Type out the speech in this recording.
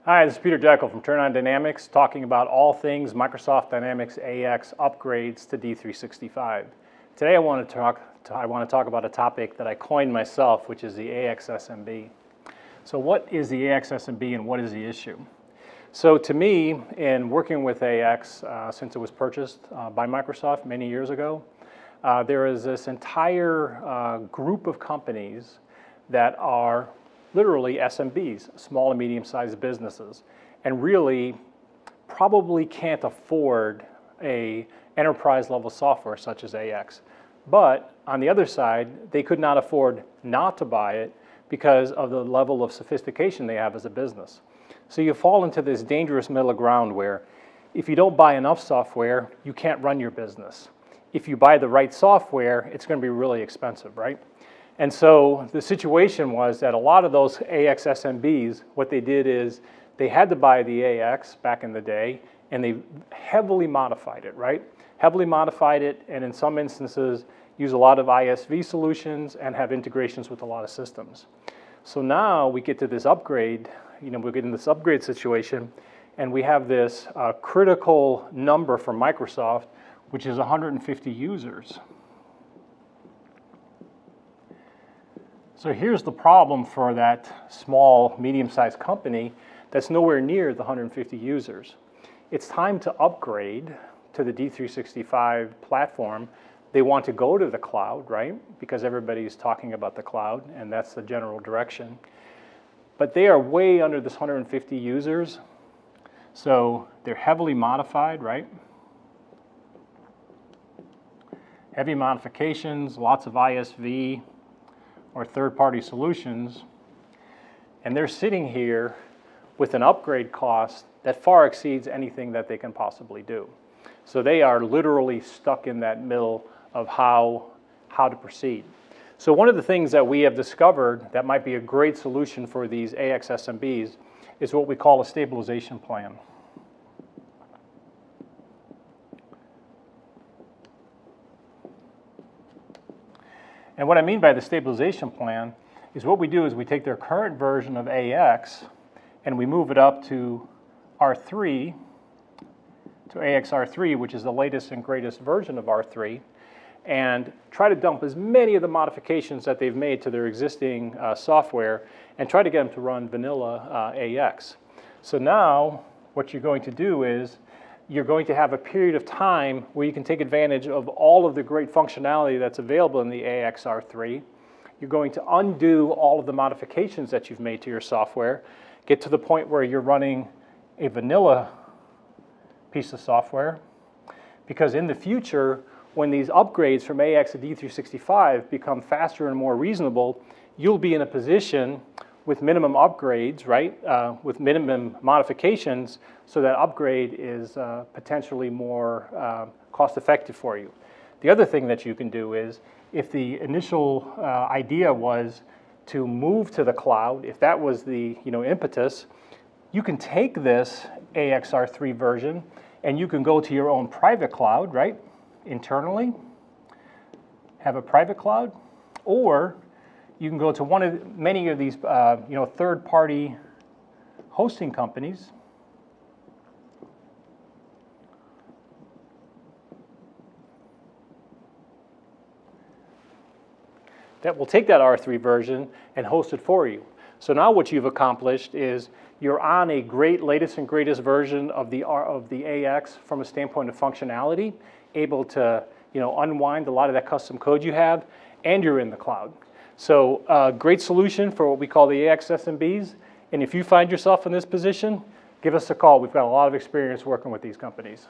Hi, this is Peter Jekyll from TurnOnDynamics talking about all things Microst Dynamics AX upgrades to D365. Today I want to talk about a topic that I coined myself, which is the AXSMB. So what is the AXSMB and what is the issue? So to me, in working with AX since it was purchased by Microsoft many years ago, there is this entire group of companies that are literally SMBs, small and medium-sized businesses, and really probably can't afford a enterprise-level software such as AX. But on the other side, they could not afford not to buy it because of the level of sophistication they have as a business. So you fall into this dangerous middle ground where if you don't buy enough software, you can't run your business. If you buy the right software, it's going to be really expensive, right? And so the situation was that a lot of those AXSMBs, what they did is they had to buy the AX back in the day, and they heavily modified it, right? Heavily modified it, and in some instances, use a lot of ISV solutions and have integrations with a lot of systems. So now we get to this upgrade, we're getting this upgrade situation, and we have this critical number from Microsoft, which is 150 users. So here's the problem for that small, medium-sized company that's nowhere near the 150 users. It's time to upgrade to the D365 platform. They want to go to the cloud, right? Because everybody's talking about the cloud, and that's the general direction. But they are way under this 150 users. So they're heavily modified, right? Heavy modifications, lots of ISV, or third-party solutions, and they're sitting here with an upgrade cost that far exceeds anything that they can possibly do. So they are literally stuck in that middle of how to proceed. So one of the things that we have discovered that might be a great solution for these AXSMBs is what we call a stabilization plan. And what I mean by the stabilization plan is what we do is we take their current version of AX and we move it up to R3, to AX R3, which is the latest and greatest version of R3, and try to dump as many of the modifications that they've made to their existing software and try to get them to run vanilla AX. So now what you're going to do is you're going to have a period of time where you can take advantage of all of the great functionality that's available in the AX R3. You're going to undo all of the modifications that you've made to your software, get to the point where you're running a vanilla piece of software, because in the future, when these upgrades from AX to D365 become faster and more reasonable, you'll be in a position with minimum upgrades, right, with minimum modifications, so that upgrade is potentially more cost-effective for you. The other thing that you can do is, if the initial idea was to move to the cloud, if that was the impetus, you can take this AXR3 version and you can go to your own private cloud, right, internally, have a private cloud, or you can go to one of many of these third-party hosting companies that will take that R3 version and host it for you. So now what you've accomplished is you're on a great latest and greatest version of the AX from a standpoint of functionality, able to unwind a lot of that custom code you have, and you're in the cloud. So great solution for what we call the AXSMBs. And if you find yourself in this position, give us a call. We've got a lot of experience working with these companies.